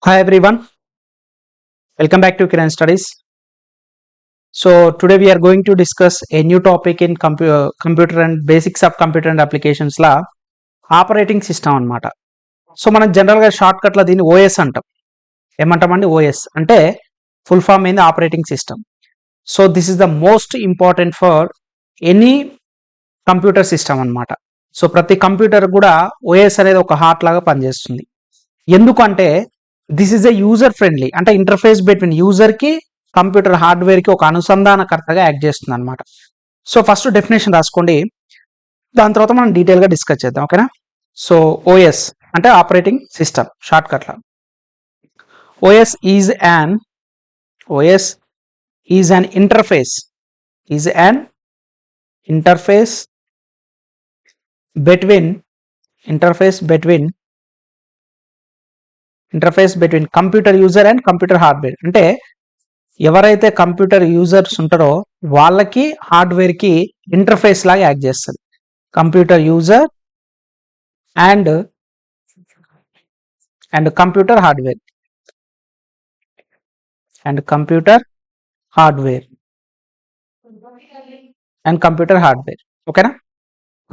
Hi everyone, welcome back to Kiran Studies. So today we are going to discuss a new topic in computer and basics of computer and applications la operating system అన్నమాట. So మనం జనరల్గా short కట్లో దీన్ని OS అంటాం. ఏమంటామండి? OS అంటే full form ఏంది? Operating system. So this is the most important for any computer system అన్నమాట. So ప్రతి కంప్యూటర్ కూడా ఓఎస్ అనేది ఒక హార్ట్ లాగా పనిచేస్తుంది. ఎందుకంటే this is a user friendly, అంటే ఇంటర్ఫేస్ బిట్వీన్ యూజర్ కి కంప్యూటర్ హార్డ్వేర్ కి ఒక అనుసంధానకర్తగా యాక్ట్ చేస్తుంది అనమాట. సో ఫస్ట్ డెఫినేషన్ రాసుకోండి, దాని తర్వాత మనం డీటెయిల్ గా డిస్కస్ చేద్దాం. ఓకేనా? సో ఓఎస్ అంటే operating system short cut law. OS is an interface between computer user and computer hardware. అంటే ఎవరైతే కంప్యూటర్ యూజర్స్ ఉంటారో వాళ్ళకి హార్డ్వేర్ కి ఇంటర్ఫేస్ లాగా యాక్ట్ చేస్తుంది. Computer user and computer hardware ఓకేనా?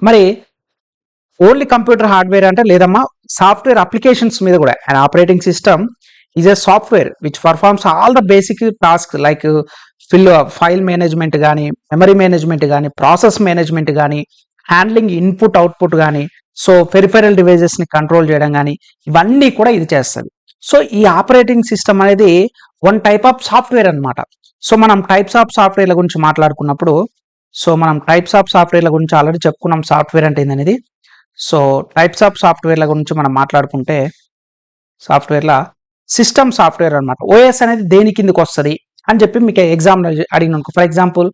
మరి ఓన్లీ కంప్యూటర్ హార్డ్వేర్ అంటే లేదమ్మా, సాఫ్ట్వేర్ అప్లికేషన్స్ మీద కూడా. And operating system is a software which performs all the basic task like file management కానీ, మెమరీ మేనేజ్మెంట్ కానీ, ప్రాసెస్ మేనేజ్మెంట్ కానీ, హ్యాండ్లింగ్ ఇన్పుట్ అవుట్పుట్ కానీ, సో పెరిఫెరల్ డివైజెస్ ని కంట్రోల్ చేయడం కానీ, ఇవన్నీ కూడా ఇది చేస్తుంది. సో ఈ ఆపరేటింగ్ సిస్టమ్ అనేది వన్ టైప్ ఆఫ్ సాఫ్ట్వేర్ అనమాట. సో మనం టైప్స్ ఆఫ్ సాఫ్ట్వేర్ల గురించి మాట్లాడుకున్నప్పుడు, ఆల్రెడీ చెప్పుకున్నాం సాఫ్ట్వేర్ అంటే ఏందనేది. సో టైప్స్ ఆఫ్ సాఫ్ట్వేర్ల గురించి మనం మాట్లాడుకుంటే, సాఫ్ట్వేర్ల సిస్టమ్ సాఫ్ట్వేర్ అనమాట. ఓఎస్ అనేది దేని కిందకి వస్తుంది అని చెప్పి మీకు ఎగ్జామ్ అడిగిననుకో, for example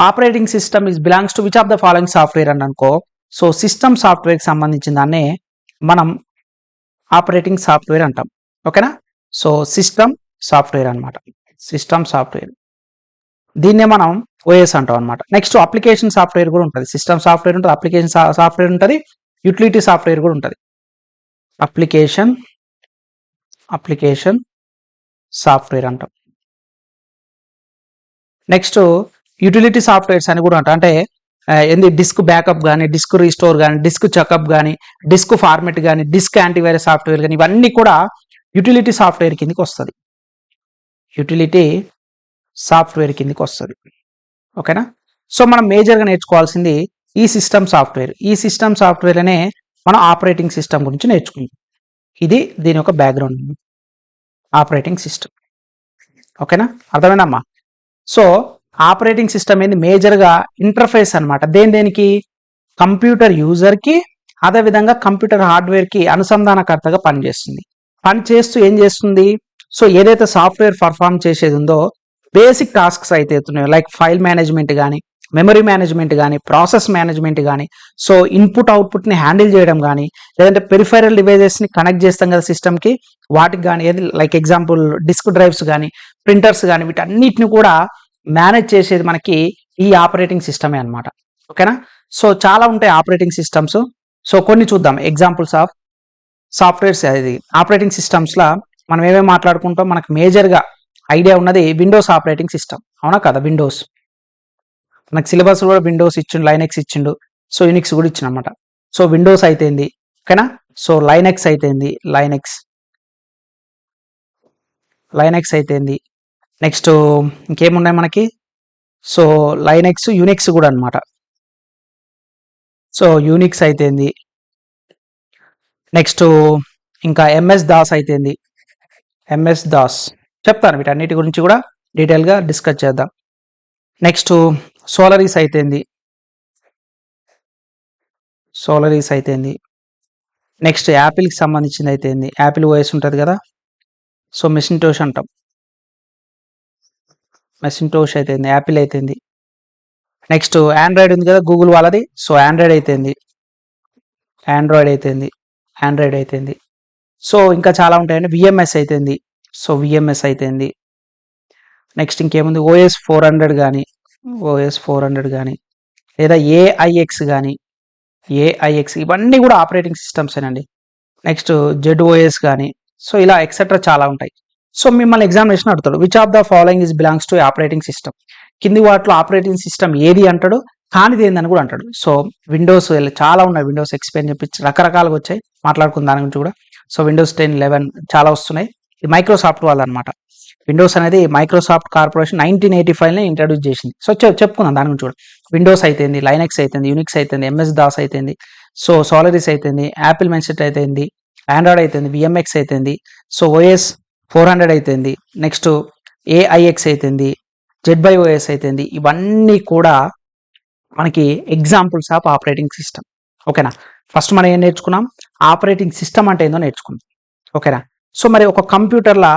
operating system is belongs to which of the following software అని అనుకో, సో సిస్టమ్ సాఫ్ట్వేర్ కి సంబంధించిన దాన్ని మనం ఆపరేటింగ్ సాఫ్ట్వేర్ అంటాం. ఓకేనా? సో సిస్టమ్ సాఫ్ట్వేర్ అనమాట, దీన్నే మనం ఓఎస్ అంటాం అనమాట. నెక్స్ట్ అప్లికేషన్ సాఫ్ట్వేర్ కూడా ఉంటుంది. సిస్టమ్ సాఫ్ట్వేర్ ఉంటుంది, అప్లికేషన్ సాఫ్ట్వేర్ ఉంటుంది, యూటిలిటీ సాఫ్ట్వేర్ కూడా ఉంటుంది. అప్లికేషన్ సాఫ్ట్వేర్ అంటాం. నెక్స్ట్ యూటిలిటీ సాఫ్ట్వేర్స్ అని కూడా ఉంటాయి. అంటే ఏంది? డిస్క్ బ్యాకప్ కానీ, డిస్క్ రీస్టోర్ కానీ, డిస్క్ చెకప్ కానీ, డిస్క్ ఫార్మెట్ కానీ, డిస్క్ యాంటీవైరస్ సాఫ్ట్వేర్ కానీ, ఇవన్నీ కూడా యూటిలిటీ సాఫ్ట్వేర్ కిందకి వస్తుంది. ఓకేనా? సో మనం మేజర్గా నేర్చుకోవాల్సింది ఈ సిస్టమ్ సాఫ్ట్వేర్ అనే మనం ఆపరేటింగ్ సిస్టమ్ గురించి నేర్చుకుంటాం. ఇది దీని యొక్క బ్యాక్గ్రౌండ్, ఆపరేటింగ్ సిస్టమ్. ఓకేనా? అర్థమైందమ్మా? సో ఆపరేటింగ్ సిస్టమ్ ఏంది? మేజర్గా ఇంటర్ఫేస్ అనమాట. దేనికి? కంప్యూటర్ యూజర్ కి, అదేవిధంగా కంప్యూటర్ హార్డ్వేర్ కి అనుసంధానకర్తగా పనిచేస్తుంది. పనిచేస్తూ ఏం చేస్తుంది? సో ఏదైతే సాఫ్ట్వేర్ పర్ఫామ్ చేసేది ఉందో, బేసిక్ టాస్క్స్ అయితే అవుతున్నాయో, లైక్ ఫైల్ మేనేజ్మెంట్ కానీ, మెమరీ మేనేజ్మెంట్ కానీ, ప్రాసెస్ మేనేజ్మెంట్ కానీ, సో ఇన్పుట్ అవుట్పుట్ ని హ్యాండిల్ చేయడం కానీ, లేదంటే పెరిఫెరల్ డివైజెస్ ని కనెక్ట్ చేస్తాం కదా సిస్టమ్ కి, వాటికి కానీ, ఏది లైక్ ఎగ్జాంపుల్ డిస్క్ డ్రైవ్స్ కానీ, ప్రింటర్స్ కానీ, వీటన్నిటిని కూడా మేనేజ్ చేసేది మనకి ఈ ఆపరేటింగ్ సిస్టమే అనమాట. ఓకేనా? సో చాలా ఉంటాయి ఆపరేటింగ్ సిస్టమ్స్. సో కొన్ని చూద్దాం ఎగ్జాంపుల్స్ ఆఫ్ సాఫ్ట్వేర్స్. ఇది ఆపరేటింగ్ సిస్టమ్స్ లా మనం ఏమేమి మాట్లాడుకుంటాం, మనకు మేజర్గా ఐడియా ఉన్నది విండోస్ ఆపరేటింగ్ సిస్టమ్. అవునా కదా? విండోస్ మనకు సిలబస్ కూడా విండోస్ ఇచ్చిండు, లైనెక్స్ ఇచ్చిండు, సో యూనిక్స్ కూడా ఇచ్చిండనమాట. సో విండోస్ అయితేంది, ఓకేనా? సో లైనెక్స్ అయితేంది, నెక్స్ట్ ఇంకేమున్నాయి మనకి? సో లైనెక్స్, యూనిక్స్ కూడా అనమాట. సో యూనిక్స్ అయితేంది, నెక్స్ట్ ఇంకా ఎంఎస్ దాస్ అయితేంది, చెప్తాను. వీటన్నిటి గురించి కూడా డీటెయిల్గా డిస్కస్ చేద్దాం. నెక్స్ట్ సోలరీస్ అయితేంది, నెక్స్ట్ యాపిల్కి సంబంధించింది అయితేంది, యాపిల్ ఓఎస్ ఉంటుంది కదా, సో మెషింటోష్ అంటాం. అయితేంది, యాపిల్ అయితేంది. నెక్స్ట్ ఆండ్రాయిడ్ ఉంది కదా గూగుల్ వాళ్ళది, సో ఆండ్రాయిడ్ అయితేంది. సో ఇంకా చాలా ఉంటాయండి. విఎంఎస్ అయితేంది, సో విఎంఎస్ అయితేంది. నెక్స్ట్ ఇంకేముంది? ఓఎస్ 400 కానీ, లేదా ఏఐఎక్స్ కానీ, ఇవన్నీ కూడా ఆపరేటింగ్ సిస్టమ్స్ ఏనండి. నెక్స్ట్ జెడ్ ఓఎస్ కానీ, సో ఇలా ఎక్సెట్రా చాలా ఉంటాయి. సో మిమ్మల్ని ఎగ్జామినేషన్ అడుగుతాడు, which of the following is belongs to operating system. కింది వాటిలో ఆపరేటింగ్ సిస్టమ్ ఏది అంటాడు, కానిది ఏందని కూడా అంటాడు. సో విండోస్ చాలా ఉన్నాయి, విండోస్ ఎక్స్పీ అని చెప్పి రకరకాలుగా వచ్చాయి, మాట్లాడుకున్న దాని గురించి కూడా. సో విండోస్ 10, 11 చాలా వస్తున్నాయి. ఇది మైక్రోసాఫ్ట్ వాళ్ళు అనమాట. విండోస్ అనేది మైక్రోసాఫ్ట్ కార్పొరేషన్ 1985 ఇంట్రడ్యూస్ చేసింది. సో చెప్పుకుందాం దాని గురించి కూడా. విండోస్ అయితేంది, లైనక్స్ అయితేంది, యూనిక్స్ అయితేంది, ఎంఎస్ దాస్ అయితేంది, సో సోలరిస్ అయితేంది, యాపిల్ మెన్సెట్ అయితేంది, ఆండ్రాయిడ్ అయితేంది, విఎంఎక్స్ అయితేంది, సో ఓఎస్ 400 అయితేంది, నెక్స్ట్ ఏఐఎక్స్ అయితేంది, ZBoS అయితేంది. ఇవన్నీ కూడా మనకి ఎగ్జాంపుల్స్ ఆఫ్ ఆపరేటింగ్ సిస్టమ్. ఓకేనా, ఫస్ట్ మనం ఏం నేర్చుకున్నాం, ఆపరేటింగ్ సిస్టమ్ అంటే ఏందో నేర్చుకున్నాం. ఓకేనా, సో మరి ఒక కంప్యూటర్లా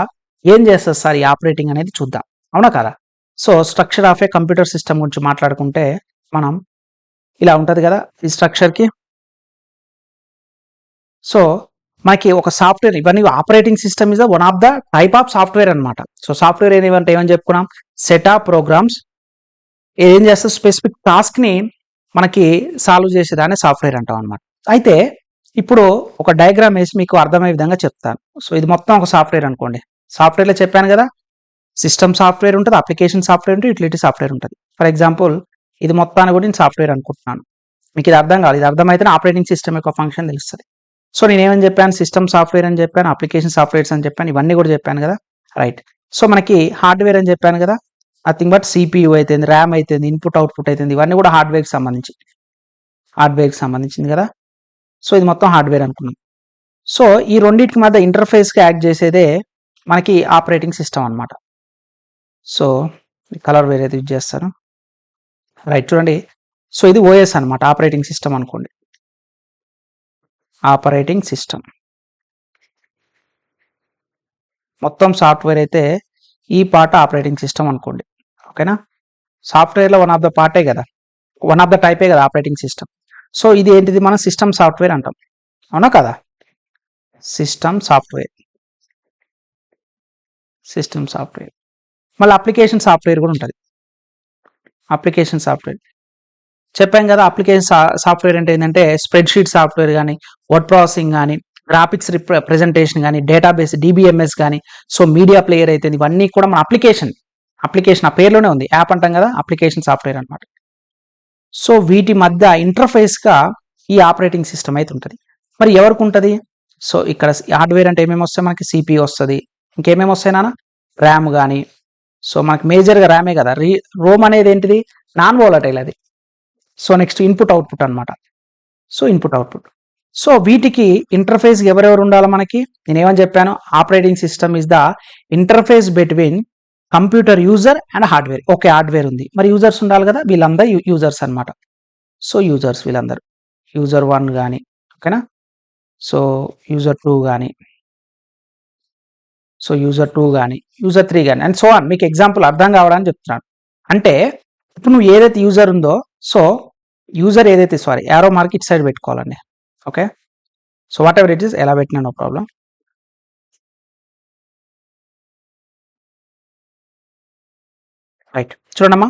ఏం చేస్తుంది సార్ ఈ ఆపరేటింగ్ అనేది చూద్దాం, అవునా కదా. So structure of A computer system గురించి మాట్లాడుకుంటే మనం ఇలా ఉంటుంది కదా ఈ స్ట్రక్చర్కి. సో మనకి ఒక సాఫ్ట్వేర్, ఇవన్నీ operating system is one of the type of software అనమాట. సో సాఫ్ట్వేర్ ఏమంటే ఏమని చెప్పుకున్నాం, సెట్ ఆఫ్ ప్రోగ్రామ్స్ ఏం చేస్తే స్పెసిఫిక్ టాస్క్ ని మనకి సాల్వ్ చేసేదాన్ని సాఫ్ట్వేర్ అంటాం అనమాట. అయితే ఇప్పుడు ఒక డయాగ్రామ్ వేసి మీకు అర్థమయ్యే విధంగా చెప్తాను. సో ఇది మొత్తం ఒక సాఫ్ట్వేర్ అనుకోండి. సాఫ్ట్వేర్లో చెప్పాను కదా, సిస్టమ్ సాఫ్ట్వేర్ ఉంటుంది, అప్లికేషన్ సాఫ్ట్వేర్ ఉంటుంది, యూటిలిటీ సాఫ్ట్వేర్ ఉంటుంది. ఫర్ ఎగ్జాంపుల్ ఇది మొత్తాన్ని కూడా నేను సాఫ్ట్వేర్ అనుకుంటున్నాను. మీకు ఇది అర్థం కాదు, ఇది అర్థమైతేనే ఆపరేటింగ్ సిస్టమ్ యొక్క ఫంక్షన్ తెలుస్తుంది. సో నేనేమని చెప్పాను, సిస్టమ్ సాఫ్ట్వేర్ అని చెప్పాను, అప్లికేషన్ సాఫ్ట్వేర్స్ అని చెప్పాను, ఇవన్నీ కూడా చెప్పాను కదా, రైట్. సో మనకి హార్డ్వేర్ అని చెప్పాను కదా, నథింగ్ బట్ సిపియూ అయితేంది, ర్యామ్ అయితేంది, ఇన్పుట్ అవుట్పుట్ అయితేంది, ఇవన్నీ కూడా హార్డ్వేర్కి సంబంధించింది కదా. సో ఇది మొత్తం హార్డ్వేర్ అనుకున్నాం. సో ఈ రెండింటికి మధ్య ఇంటర్ఫేస్కి యాక్ట్ చేసేదే మనకి ఆపరేటింగ్ సిస్టమ్ అనమాట. సో కలర్ వేరేది యూజ్ చేస్తాను, రైట్. చూడండి, సో ఇది ఓఎస్ అనమాట, ఆపరేటింగ్ సిస్టమ్ అనుకోండి, ఆపరేటింగ్ సిస్టమ్ మొత్తం సాఫ్ట్వేర్ అయితే ఈ పార్ట్ ఆపరేటింగ్ సిస్టమ్ అనుకోండి. ఓకేనా, సాఫ్ట్వేర్లో వన్ ఆఫ్ ద పార్టే కదా, వన్ ఆఫ్ ద టైపే కదా ఆపరేటింగ్ సిస్టమ్. సో ఇది ఏంటిది, మనం సిస్టమ్ సాఫ్ట్వేర్ అంటాం, అవునా కదా. సిస్టమ్ సాఫ్ట్వేర్ మళ్ళీ అప్లికేషన్ సాఫ్ట్వేర్ కూడా ఉంటుంది. అప్లికేషన్ సాఫ్ట్వేర్ చెప్పాం కదా, అప్లికేషన్ సాఫ్ట్వేర్ అంటే ఏంటంటే స్ప్రెడ్షీట్ సాఫ్ట్వేర్ కానీ, వర్డ్ ప్రాసెసింగ్ కానీ, గ్రాఫిక్స్ ప్రెజెంటేషన్ కానీ, డేటాబేస్ డిబిఎంఎస్ కానీ, సో మీడియా ప్లేయర్ అయితే ఇవన్నీ కూడా మన అప్లికేషన్ ఆ పేరులోనే ఉంది, యాప్ అంటాం కదా, అప్లికేషన్ సాఫ్ట్వేర్ అనమాట. సో వీటి మధ్య ఇంటర్ఫేస్గా ఈ ఆపరేటింగ్ సిస్టమ్ అయితే ఉంటుంది. మరి ఎవరికి ఉంటుంది, సో ఇక్కడ హార్డ్వేర్ అంటే ఏమేమి వస్తాయి, మనకి సిపియూ వస్తుంది, ఇంకేమేమి వస్తాయి నాన్న, ర్యామ్ కానీ. సో మనకి మేజర్గా ర్యామే కదా, రోమ్ అనేది ఏంటిది, నాన్ వోలటైల్ అది. సో నెక్స్ట్ ఇన్పుట్ అవుట్పుట్ అనమాట, సో ఇన్పుట్ అవుట్పుట్. సో వీటికి ఇంటర్ఫేస్ ఎవరెవరు ఉండాలి మనకి, నేనేమని చెప్పాను, operating system is the interface between computer user and hardware. Okay, hardware ఉంది, మరి యూజర్స్ ఉండాలి కదా, వీళ్ళందరూ యూజర్స్ అనమాట. సో యూజర్స్ వీళ్ళందరూ, యూజర్ 1 కానీ, ఓకేనా, సో యూజర్ 2 కానీ, సో యూజర్ 2 కానీ, యూజర్ 3 కానీ, అండ్ సో ఆన్. మీకు ఎగ్జాంపుల్ అర్థం కావడానికి చెప్తున్నాను. అంటే ఇప్పుడు నువ్వు ఏదైతే యూజర్ ఉందో, సో యూజర్ ఏదైతే యారో మార్క్ ఇట్ సైడ్ పెట్టుకోవాలండి. Okay, so what ever it is, ఎలా పెట్టినా నో ప్రాబ్లం. రైట్, చూడమ్మా,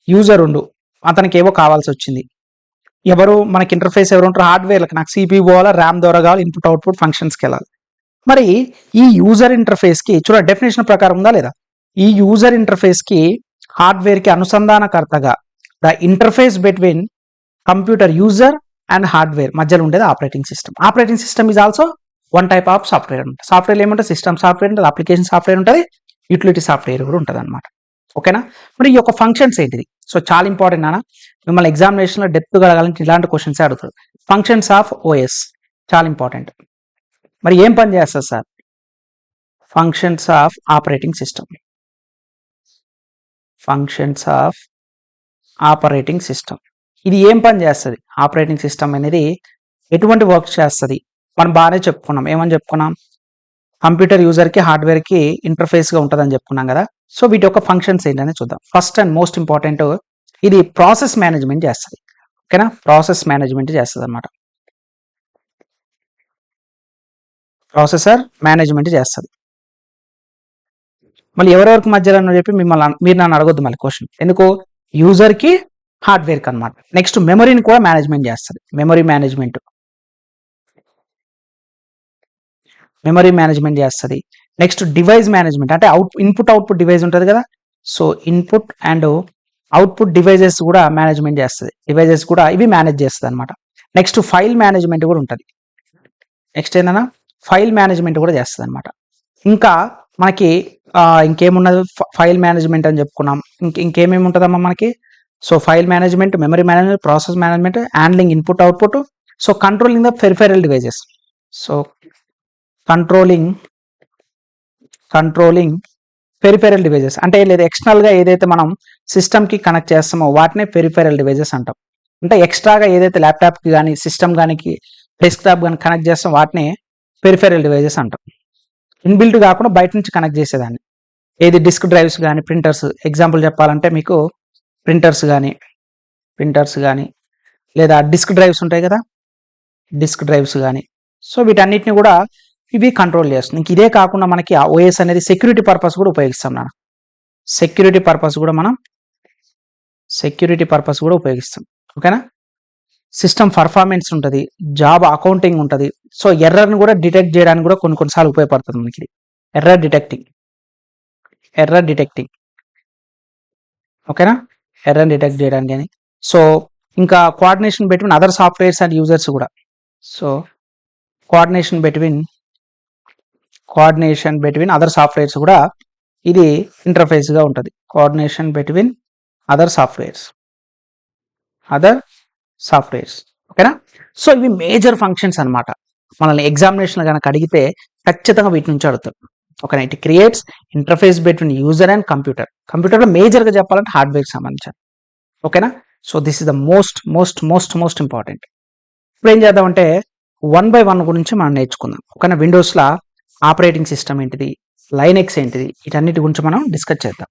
యూజర్ ఉండు, అతనికి ఏవో కావాల్సి వచ్చింది. ఎవరు మనకి ఇంటర్ఫేస్ ఎవరు ఉంటారు, హార్డ్వేర్లకు నాకు సిపియూ పోవాలా, ర్యామ్ ద్వారా కావాలి, ఇన్పుట్ అవుట్పుట్ ఫంక్షన్స్కి వెళ్ళాలి. మరి ఈ యూజర్ ఇంటర్ఫేస్కి చూడండి, డెఫినేషన్ ప్రకారం ఉందా లేదా, ఈ యూజర్ ఇంటర్ఫేస్కి హార్డ్వేర్కి అనుసంధానకర్తగా the interface between computer user and hardware మధ్యలో ఉండేది operating system. Operating system is also one type of software అనమాట. సాఫ్ట్వేర్ ఏమంటే సిస్టమ్ సాఫ్ట్వేర్ ఉంటుంది, అప్లికేషన్ సాఫ్ట్వేర్ ఉంటుంది, యూటిలిటీ సాఫ్ట్వేర్ కూడా ఉంటుంది అనమాట. ఓకేనా, మరి ఈ యొక్క ఫంక్షన్స్ ఏంటిది, సో చాలా ఇంపార్టెంట్ నాన్న, మిమ్మల్ని ఎగ్జామినేషన్లో డెప్త్ కలగాలంటే ఇలాంటి క్వశ్చన్స్ అడుగుతారు. ఫంక్షన్స్ ఆఫ్ ఓఎస్ చాలా ఇంపార్టెంట్. మరి ఏం పని చేస్తారు sir, functions of operating system, functions of operating system ఇది ఏం పని చేస్తుంది, ఆపరేటింగ్ సిస్టమ్ అనేది ఎటువంటి వర్క్ చేస్తుంది, మనం బాగానే చెప్పుకున్నాం. ఏమని చెప్పుకున్నాం, కంప్యూటర్ యూజర్కి హార్డ్వేర్కి ఇంటర్ఫేస్గా ఉంటుందని చెప్పుకున్నాం కదా. సో వీటి యొక్క ఫంక్షన్స్ ఏంటనే చూద్దాం. ఫస్ట్ అండ్ మోస్ట్ ఇంపార్టెంట్, ఇది ప్రాసెస్ మేనేజ్మెంట్ చేస్తుంది. ఓకేనా, ప్రాసెస్ మేనేజ్మెంట్ చేస్తుంది అనమాట, ప్రాసెసర్ మేనేజ్మెంట్ చేస్తుంది. మళ్ళీ ఎవరెవరికి మధ్యలో చెప్పి మీరు నన్ను అడగొద్దు మళ్ళీ క్వశ్చన్, ఎందుకు, యూజర్కి హార్డ్వేర్కి అనమాట. నెక్స్ట్ మెమరీని కూడా మేనేజ్మెంట్ చేస్తుంది, మెమరీ మేనేజ్మెంట్. మెమరీ మేనేజ్మెంట్ చేస్తుంది. నెక్స్ట్ డివైస్ మేనేజ్మెంట్ అంటే ఇన్పుట్ అవుట్పుట్ డివైస్ ఉంటుంది కదా, so input and output devices కూడా మేనేజ్మెంట్ చేస్తుంది. డివైజెస్ కూడా ఇవి మేనేజ్ చేస్తుంది అనమాట. నెక్స్ట్ ఫైల్ మేనేజ్మెంట్ కూడా ఉంటుంది. నెక్స్ట్ ఏంటన్నా ఫైల్ మేనేజ్మెంట్ కూడా చేస్తుంది అనమాట. ఇంకా మనకి ఇంకేమున్నది, ఫైల్ మేనేజ్మెంట్ అని చెప్పుకున్నాం. ఇంకేమేమి ఉంటుందమ్మా మనకి, so file management, memory management, process management, handling input output, so controlling the peripheral devices, so controlling peripheral devices అంటే లేదు ఎక్స్టర్నల్గా ఏదైతే మనం సిస్టమ్కి కనెక్ట్ చేస్తామో వాటినే పెరిఫెరల్ డివైజెస్ అంటాం. అంటే ఎక్స్ట్రాగా ఏదైతే ల్యాప్టాప్కి కానీ సిస్టమ్ కానీ డెస్క్టాప్ కానీ కనెక్ట్ చేస్తాం వాటిని పెరిఫెరల్ డివైజెస్ అంటాం. ఇన్బిల్ట్ కాకుండా బయట నుంచి కనెక్ట్ చేసేదాన్ని, ఏది డిస్క్ డ్రైవ్స్ కానీ ప్రింటర్స్, ఎగ్జాంపుల్ చెప్పాలంటే మీకు ప్రింటర్స్ కానీ లేదా డిస్క్ డ్రైవ్స్ ఉంటాయి కదా, డిస్క్ డ్రైవ్స్ కానీ, సో వీటన్నిటిని కూడా ఇవి కంట్రోల్ చేస్తుంది. ఇంక ఇదే కాకుండా మనకి ఆ ఓఎస్ అనేది సెక్యూరిటీ పర్పస్ కూడా ఉపయోగిస్తాం. మనం సెక్యూరిటీ పర్పస్ కూడా ఉపయోగిస్తాం. ఓకేనా, సిస్టమ్ పర్ఫార్మెన్స్ ఉంటుంది, జాబ్ అకౌంటింగ్ ఉంటుంది. సో ఎర్రర్ని కూడా డిటెక్ట్ చేయడానికి కూడా కొన్నిసార్లు ఉపయోగపడుతుంది మనకి ఎర్రర్ డిటెక్టింగ్. ఓకేనా, ఎర్రర్ డిటెక్ట్ చేయడానికి అని. సో ఇంకా coordination between other softwares and users కూడా, so coordination between other softwares కూడా ఇది ఇంటర్ఫేస్గా ఉంటుంది. Coordination between other softwares. ఓకేనా, సో ఇవి మేజర్ ఫంక్షన్స్ అనమాట. మనల్ని ఎగ్జామినేషన్ కనుక అడిగితే ఖచ్చితంగా వీటి నుంచి అడుగుతారు. ఓకేనా, it creates interface between user and కంప్యూటర్లో మేజర్గా చెప్పాలంటే హార్డ్వేర్కి సంబంధించి. ఓకేనా, so this is the most important. ఇప్పుడు ఏం చేద్దామంటే 1 by 1 గురించి మనం నేర్చుకుందాం. ఓకేనా, విండోస్లో ఆపరేటింగ్ సిస్టమ్ ఏంటిది, లైనెక్స్ ఏంటిది, వీటన్నిటి గురించి మనం డిస్కస్ చేద్దాం.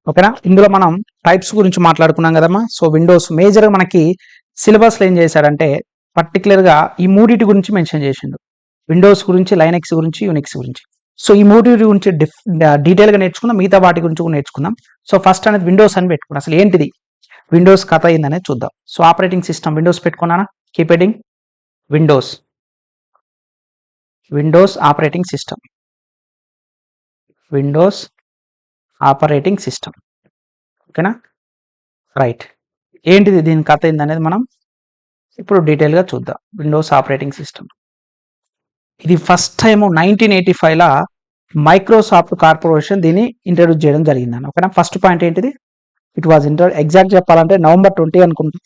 ఓకేనా, ఇందులో మనం టైప్స్ గురించి మాట్లాడుకున్నాం కదమ్మా. సో విండోస్ మేజర్గా మనకి సిలబస్లో ఏం చేశాడంటే పర్టికులర్గా ఈ మూడిటి గురించి మెన్షన్ చేసిండు, విండోస్ గురించి, లైనెక్స్ గురించి, యూనిక్స్ గురించి. సో ఈ మూడిటి గురించి డీటెయిల్గా నేర్చుకుందాం, మిగతా వాటి గురించి కూడా నేర్చుకుందాం. సో ఫస్ట్ అనేది విండోస్ అని పెట్టుకున్నాం. అసలు ఏంటిది విండోస్ కథ అయిందనేది చూద్దాం. సో ఆపరేటింగ్ సిస్టమ్ విండోస్ పెట్టుకున్నానా, keep heading Windows operating system. ఓకేనా, రైట్. ఏంటిది దీని కథ ఏందనేది మనం ఇప్పుడు డీటెయిల్గా చూద్దాం. విండోస్ ఆపరేటింగ్ సిస్టమ్ ఇది ఫస్ట్ టైం 1985లో మైక్రోసాఫ్ట్ కార్పొరేషన్ దీన్ని ఇంట్రడ్యూస్ చేయడం జరిగిందని. ఓకేనా, ఫస్ట్ పాయింట్ ఏంటిది, ఇట్ వాజ్ ఎగ్జాక్ట్ చెప్పాలంటే November 20 అనుకుంటా,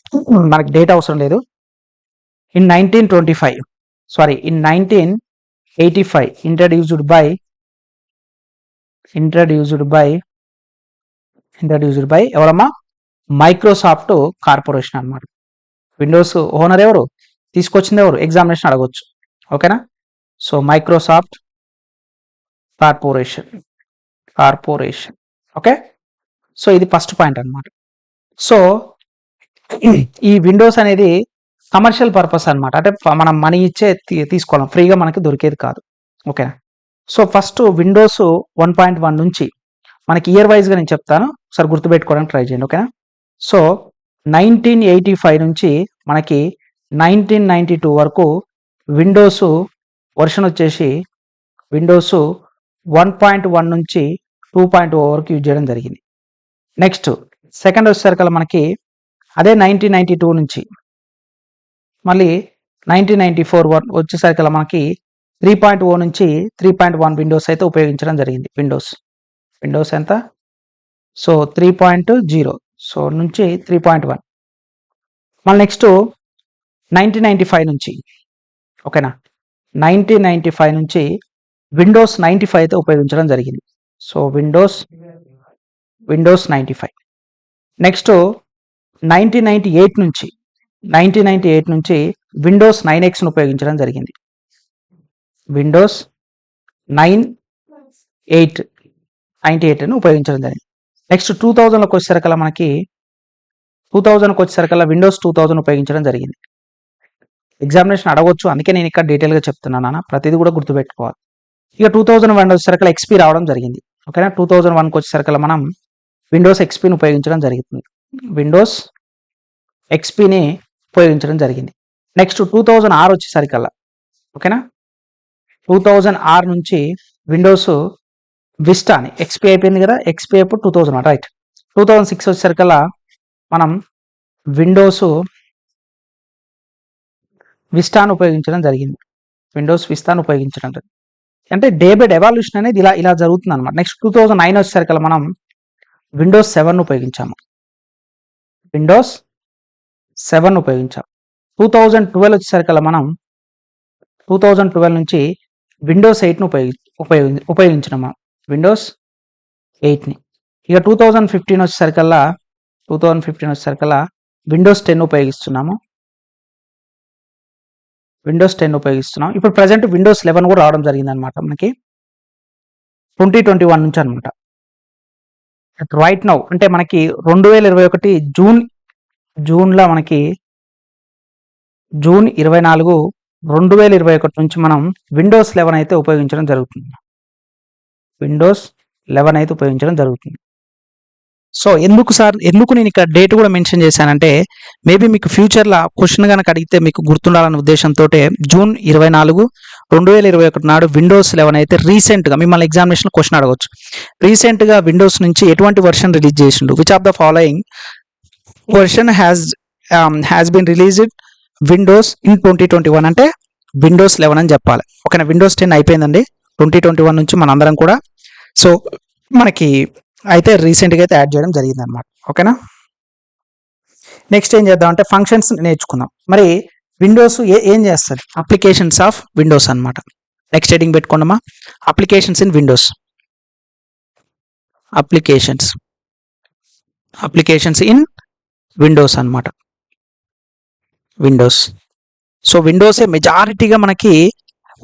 మనకి డేట్ అవసరం లేదు. In 1985 introduced by ఎవరమ్మా, మైక్రోసాఫ్ట్ కార్పొరేషన్ అన్నమాట. విండోస్ ఓనర్ ఎవరు, తీసుకొచ్చింది ఎవరు, ఎగ్జామినేషన్ అడగొచ్చు. ఓకేనా, so Microsoft corporation. Okay, so ఇది ఫస్ట్ పాయింట్ అన్నమాట. సో ఈ విండోస్ అనేది కమర్షియల్ పర్పస్ అనమాట, అంటే మనం మనీ ఇచ్చే తీసుకోవాలి, ఫ్రీగా మనకి దొరికేది కాదు. ఓకేనా, సో ఫస్ట్ విండోస్ 1.1 నుంచి మనకి ఇయర్ వైజ్గా నేను చెప్తాను, ఒకసారి గుర్తుపెట్టుకోవడానికి ట్రై చేయండి. ఓకేనా, సో 1985 నుంచి మనకి 1992 వరకు విండోస్ వర్షన్ వచ్చేసి విండోస్ 1.1 నుంచి 2.0 వరకు యూజ్ చేయడం జరిగింది. నెక్స్ట్ సెకండ్ వచ్చేసరికల్లా మనకి అదే 1992 నుంచి మళ్ళీ 1994 వచ్చేసరికల్లా మనకి 3.0 నుంచి 3.1 విండోస్ అయితే ఉపయోగించడం జరిగింది. విండోస్ ఎంత, సో 3.0, సో నుంచి 3.1. మళ్ళీ నెక్స్ట్ 1995 నుంచి, ఓకేనా, 1995 నుంచి విండోస్ 95 అయితే ఉపయోగించడం జరిగింది. So Windows 95. నెక్స్ట్ 1998 నుంచి విండోస్ 9Xను ఉపయోగించడం జరిగింది. విండోస్ 98 ను ఉపయోగించడం జరిగింది. నెక్స్ట్ 2000కి వచ్చేసరికల్లా మనకి 2000కి వచ్చేసరికల్లా విండోస్ 2000 ఉపయోగించడం జరిగింది. ఎగ్జామినేషన్ అడగవచ్చు, అందుకే నేను ఇక్కడ డీటెయిల్గా చెప్తున్నాను, ప్రతిదీ కూడా గుర్తుపెట్టుకోవాలి. ఇక 2001 వచ్చేసరికల్లా XP రావడం జరిగింది. ఓకేనా, 2001కి వచ్చేసరికల్లా మనం విండోస్ XPని ఉపయోగించడం జరుగుతుంది. విండోస్ XPని ఉపయోగించడం జరిగింది. నెక్స్ట్ 2006 వచ్చేసరికల్లా, ఓకేనా, 2000R నుంచి విండోస్ విస్టా అని ఎక్స్పీ అయిపోయింది కదా, ఎక్స్పీ అయిపోయి 2000 రైట్. 2006 వచ్చేసరికల్లా మనం విండోస్ విస్టాను ఉపయోగించడం జరిగింది. విండోస్ విస్తాను ఉపయోగించడం అంటే డే బై డే ఎవల్యూషన్ అనేది ఇలా జరుగుతుంది అనమాట. నెక్స్ట్ 2009 వచ్చేసరికల్లా మనం విండోస్ 7 ఉపయోగించాము. విండోస్ 7 ఉపయోగించాం. 2012 వచ్చేసరికల్లా మనం 2012 నుంచి విండోస్ 8ను ఉపయోగించినాం మనం. విండోస్ 8ని. ఇక 2015 వచ్చేసరికల్లా విండోస్ 10 ఉపయోగిస్తున్నాము. విండోస్ 10 ఉపయోగిస్తున్నాం. ఇప్పుడు ప్రజెంట్ విండోస్ 11 కూడా రావడం జరిగింది అనమాట మనకి 2021 నుంచి అనమాట. రైట్ నౌ అంటే మనకి 2021 జూన్లో మనకి జూన్ 24 2021 నుంచి మనం విండోస్ 11 అయితే ఉపయోగించడం జరుగుతుంది. విండోస్ 11 అయితే ఉపయోగించడం జరుగుతుంది. సో ఎందుకు నేను ఇక్కడ డేట్ కూడా మెన్షన్ చేశానంటే మేబీ మీకు ఫ్యూచర్లో క్వశ్చన్ కనుక అడిగితే మీకు గుర్తుండాలనే ఉద్దేశంతో జూన్ 24 2021 నాడు విండోస్ 11 అయితే రీసెంట్గా మిమ్మల్ని ఎగ్జామినేషన్ క్వశ్చన్ అడగవచ్చు. రీసెంట్గా విండోస్ నుంచి ఎటువంటి వర్షన్ రిలీజ్ చేసిండు, which of the following version has been released Windows in 2021 అంటే విండోస్ 11 అని చెప్పాలి. ఓకేనా. విండోస్ 10 అయిపోయిందండి 2021 నుంచి మనందరం కూడా. సో మనకి అయితే రీసెంట్గా అయితే యాడ్ చేయడం జరిగింది అనమాట. ఓకేనా. నెక్స్ట్ ఏం చేద్దాం అంటే ఫంక్షన్స్ నేర్చుకుందాం. మరి విండోస్ ఏం చేస్తుంది, అప్లికేషన్స్ ఆఫ్ విండోస్ అనమాట. నెక్స్ట్ హెడింగ్ పెట్టుకోండమ్మా, applications in Windows. Applications in Windows అనమాట. విండోస్. సో విండోసే మెజారిటీగా మనకి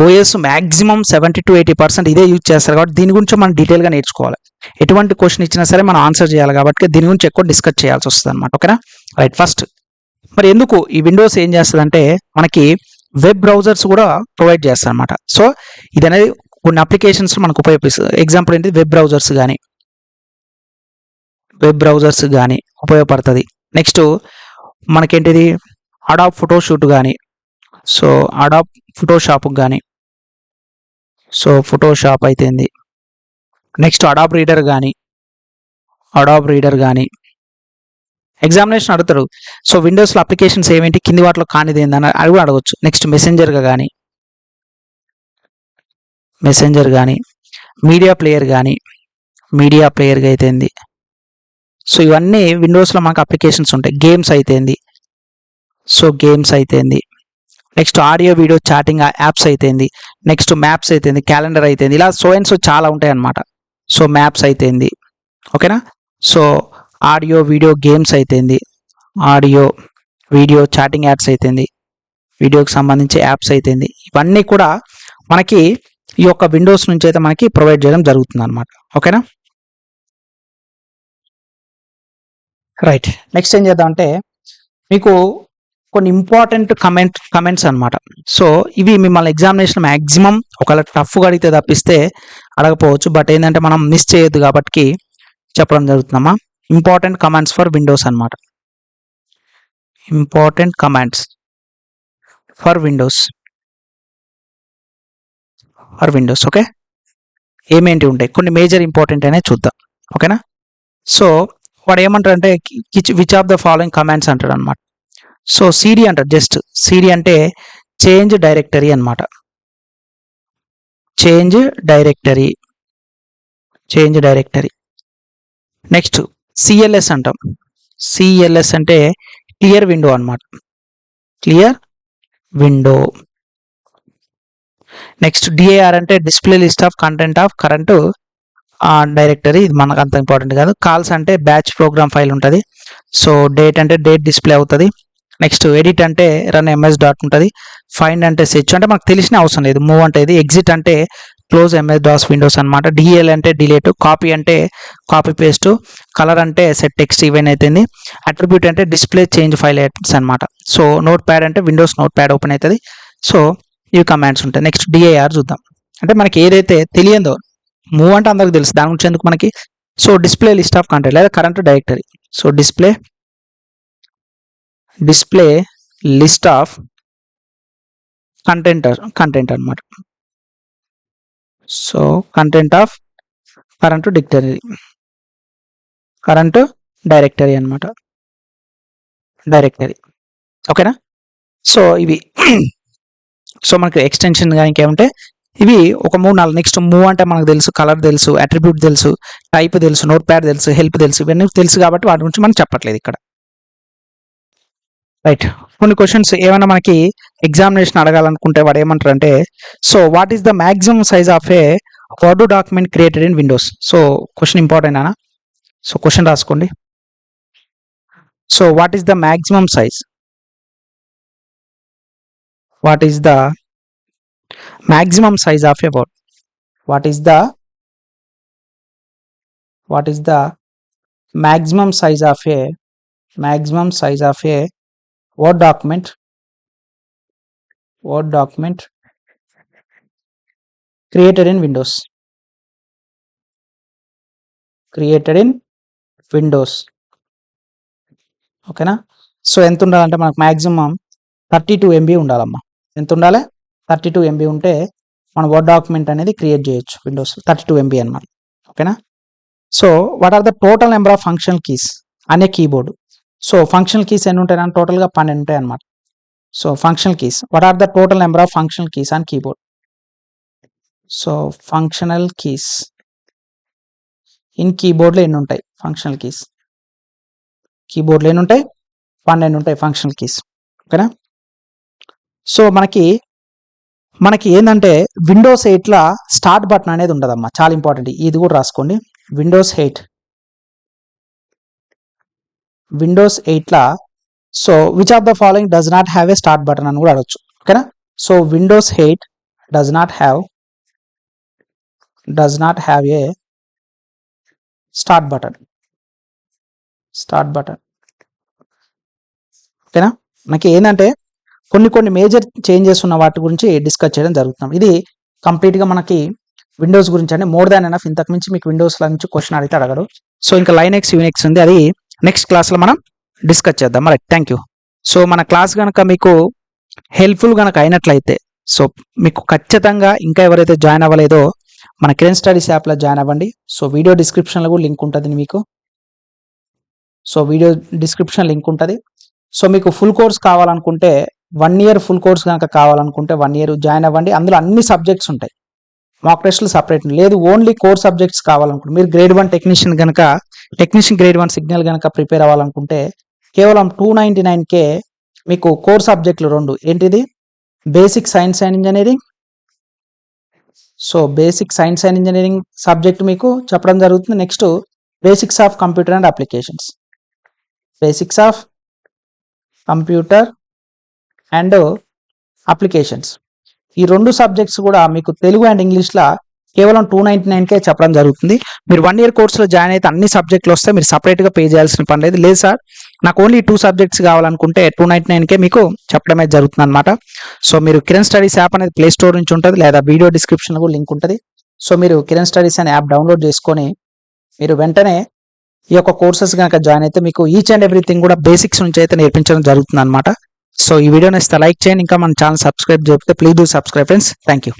ఓఎస్ మ్యాక్సిమం 70 to 80% ఇదే యూజ్ చేస్తారు కాబట్టి దీని గురించి మనం డీటెయిల్గా నేర్చుకోవాలి. ఎటువంటి క్వశ్చన్ ఇచ్చినా సరే మనం ఆన్సర్ చేయాలి కాబట్టి దీని గురించి ఎక్కువ డిస్కస్ చేయాల్సి వస్తుంది అనమాట. ఓకేనా. రైట్. ఫస్ట్ మరి ఎందుకు ఈ విండోస్ ఏం చేస్తుందంటే మనకి వెబ్ బ్రౌజర్స్ కూడా ప్రొవైడ్ చేస్తారు అనమాట. సో ఇది అనేది కొన్ని అప్లికేషన్స్ మనకు ఉపయోగిస్తుంది. ఎగ్జాంపుల్ ఏంటి, వెబ్ బ్రౌజర్స్ కానీ ఉపయోగపడుతుంది. నెక్స్ట్ మనకేంటిది అడాబ్ ఫోటోషూట్ కానీ, సో అడాబ్ ఫోటోషాప్ కానీ, సో ఫోటోషాప్ అయితేంది. నెక్స్ట్ అడాబ్ రీడర్ కానీ ఎగ్జామినేషన్ అడుగుతారు. సో విండోస్లో అప్లికేషన్స్ ఏమేంటి, కింది వాటిలో కానిది ఏందని అది కూడా అడగవచ్చు. నెక్స్ట్ మెసెంజర్ కానీ మీడియా ప్లేయర్గా అయితేంది. సో ఇవన్నీ విండోస్లో మనకు అప్లికేషన్స్ ఉంటాయి. గేమ్స్ అయితేంది. Next audio video chatting apps అయితేంది. నెక్స్ట్ మ్యాప్స్ అయితేంది, క్యాలెండర్ అయితేంది, ఇలా సో చాలా ఉంటాయి అన్నమాట. సో మ్యాప్స్ అయితేంది. ఓకేనా. సో ఆడియో వీడియో గేమ్స్ అయితేంది, ఆడియో వీడియో చాటింగ్ యాప్స్ అయితేంది, వీడియోకి సంబంధించి యాప్స్ అయితేంది. ఇవన్నీ కూడా మనకి ఈ యొక్క విండోస్ నుంచి అయితే మనకి ప్రొవైడ్ చేయడం జరుగుతుంది అనమాట. ఓకేనా. రైట్. నెక్స్ట్ ఏం చేద్దామంటే మీకు కొన్ని ఇంపార్టెంట్ కమెంట్స్ అనమాట. సో ఇవి మిమ్మల్ని ఎగ్జామినేషన్ మ్యాక్సిమం ఒకవేళ టఫ్గా అడిగితే తప్పిస్తే అడగపోవచ్చు. బట్ ఏంటంటే మనం మిస్ చేయొద్దు కాబట్టి చెప్పడం జరుగుతుందమ్మా. ఇంపార్టెంట్ కమాండ్స్ ఫర్ విండోస్ అనమాట. Important commands for Windows. Okay. ఏమేంటి ఉంటాయి, కొన్ని మేజర్ ఇంపార్టెంట్ అనేది చూద్దాం. ఓకేనా. సో వాడు ఏమంటారు అంటే which of the following commands అంటాడు అనమాట. సో సిడి అంటారు. జస్ట్ సిడి అంటే చేంజ్ డైరెక్టరీ అనమాట. Change directory. నెక్స్ట్ సిఎల్ఎస్ అంటాం. సిఎల్ఎస్ అంటే క్లియర్ విండో అనమాట. Clear window. నెక్స్ట్ డిఏఆర్ అంటే display list of content of current directory. ఇది మనకు అంత ఇంపార్టెంట్ కాదు. కాల్స్ అంటే బ్యాచ్ ప్రోగ్రామ్ ఫైల్ ఉంటుంది. సో డేట్ అంటే డేట్ డిస్ప్లే అవుతుంది. నెక్స్ట్ ఎడిట్ అంటే రన్ ఎంఎస్ డాట్ ఉంటుంది. ఫైండ్ అంటే సెర్చ్ అంటే మనకు తెలిసిన అవసరం లేదు. మూవ్ అంటే ఇది. ఎగ్జిట్ అంటే క్లోజ్ ఎంఎస్ డాస్ విండోస్ అనమాట. డిఎల్ అంటే డిలీట్. కాపీ అంటే కాపీ పేస్ట్. కలర్ అంటే సెట్ టెక్స్ట్ ఈవెన్ అవుతుంది. అట్రిబ్యూట్ అంటే డిస్ప్లే చేంజ్ ఫైల్ ఐటమ్స్ అనమాట. సో నోట్ ప్యాడ్ అంటే విండోస్ నోట్ ప్యాడ్ ఓపెన్ అవుతుంది. సో ఇవి కమాండ్స్ ఉంటాయి. నెక్స్ట్ డిఐఆర్ చూద్దాం. అంటే మనకి ఏదైతే తెలియదో, మూవ్ అంటే అందరికి తెలుసు, దాని గురించి ఎందుకు మనకి. So display list of content లేదా current directory. So display list of content అనమాట. So content of current directory అనమాట, డైరెక్టరీ. ఓకేనా? సో ఇవి సో మనకి ఎక్స్టెన్షన్గా ఇంకేమంటే ఇవి ఒక 3-4. నెక్స్ట్ మూవ్ అంటే మనకు తెలుసు, కలర్ తెలుసు, అట్రిబ్యూట్ తెలుసు, టైప్ తెలుసు, నోట్ ప్యాడ్ తెలుసు, హెల్ప్ తెలుసు, ఇవన్నీ తెలుసు కాబట్టి వాటి గురించి మనం చెప్పట్లేదు ఇక్కడ. రైట్. కొన్ని క్వశ్చన్స్ ఏమైనా మనకి ఎగ్జామినేషన్ అడగాలనుకుంటే వాడు ఏమంటారు అంటే, so what is the maximum size of A word document created in Windows. So question important అనా? సో క్వశ్చన్ రాసుకోండి. So what is the maximum size, what is the maximum size of a word, what is the maximum size of a word document created in windows, ఓకేనా? So ఎంత ఉండాలంటే మనకు maximum 32 MB ఉండాలమ్మా. ఎంత ఉండాలి? 32 MB ఉంటే మన వర్డ్ డాక్యుమెంట్ అనేది క్రియేట్ చేయొచ్చు విండోస్. 32 MB అనమాట. ఓకేనా? So what are the total number of functional keys అనే కీబోర్డ్. సో ఫంక్షనల్ కీస్ ఎన్ని ఉంటాయి? టోటల్గా 12 ఉంటాయి అనమాట. So functional keys, what are the total number of functional keys on keyboard. So functional keys in కీబోర్డ్లో ఎన్ని ఉంటాయి? ఫంక్షనల్ కీస్ కీబోర్డ్లో ఎన్ని ఉంటాయి? 12 ఉంటాయి ఫంక్షనల్ కీస్. ఓకేనా? సో మనకి ఏంటంటే విండోస్ 8లా స్టార్ట్ బటన్ అనేది ఉండదమ్మా, చాలా ఇంపార్టెంట్, ఇది కూడా రాసుకోండి. విండోస్ 8లా so which of the following does not have a start button అని కూడా అడగచ్చు. ఓకేనా? సో Windows 8 does not have a start button. ఓకేనా? మనకి ఏంటంటే కొన్ని మేజర్ చేంజెస్ ఉన్న వాటి గురించి డిస్కస్ చేయడం జరుగుతున్నాం. ఇది కంప్లీట్గా మనకి విండోస్ గురించి అంటే మోర్ దాన్ ఎనఫ్. ఇంతకు మించి మీకు విండోస్ నుంచి క్వశ్చన్ అడిగితే అడగడు. సో ఇంకా లైనెక్స్, యూనిక్స్ ఉంది, అది నెక్స్ట్ క్లాస్లో మనం డిస్కస్ చేద్దాం. Right, thank you. సో మన క్లాస్ కనుక మీకు హెల్ప్ఫుల్ కనుక అయినట్లయితే సో మీకు ఖచ్చితంగా ఇంకా ఎవరైతే జాయిన్ అవ్వలేదో మన కిరణ్ స్టడీస్ యాప్లో జాయిన్ అవ్వండి. సో వీడియో డిస్క్రిప్షన్లో కూడా లింక్ ఉంటుంది మీకు. సో వీడియో డిస్క్రిప్షన్ లింక్ ఉంటుంది. సో మీకు ఫుల్ కోర్స్ కావాలనుకుంటే 1 year ఫుల్ కోర్స్ కనుక కావాలనుకుంటే 1 year జాయిన్ అవ్వండి. అందులో అన్ని సబ్జెక్ట్స్ ఉంటాయి, మాక్ టెస్ట్లు సపరేట్ లేదు. ఓన్లీ కోర్ సబ్జెక్ట్స్ కావాలనుకుంటే మీరు గ్రేడ్ 1 టెక్నీషియన్ గ్రేడ్ 1 సిగ్నల్ కనుక ప్రిపేర్ అవ్వాలనుకుంటే కేవలం 299K మీకు కోర్ సబ్జెక్టులు 2. ఏంటిది? Basic science and engineering. So basic science and engineering subject మీకు చెప్పడం జరుగుతుంది. Next basics of computer and applications, basics of computer and applications. ఈ 2 సబ్జెక్ట్స్ కూడా మీకు తెలుగు అండ్ ఇంగ్లీష్లో కేవలం 299K చెప్పడం జరుగుతుంది. మీరు 1 year కోర్సులో జాయిన్ అయితే అన్ని సబ్జెక్టులు వస్తే మీరు సపరేట్గా పే చేయాల్సిన పని లేదు. లేదు సార్ నాకు ఓన్లీ 2 సబ్జెక్ట్స్ కావాలనుకుంటే 299K మీకు చెప్పడమే జరుగుతుంది అనమాట. సో మీరు కిరణ్ స్టడీస్ యాప్ అనేది ప్లే స్టోర్ నుంచి ఉంటుంది, లేదా వీడియో డిస్క్రిప్షన్లో కూడా లింక్ ఉంటుంది. సో మీరు కిరణ్ స్టడీస్ అనే యాప్ డౌన్లోడ్ చేసుకొని మీరు వెంటనే ఈ యొక్క కోర్సెస్ కనుక జాయిన్ అయితే మీకు ఈచ్ అండ్ ఎవ్రీథింగ్ కూడా బేసిక్స్ నుంచి అయితే నేర్పించడం జరుగుతుంది అనమాట. సో ఈ వీడియోని లైక్ చేయండి, ఇంకా మన ఛానల్ సబ్స్క్రైబ్ చేయకపోతే please do subscribe friends. Thank you.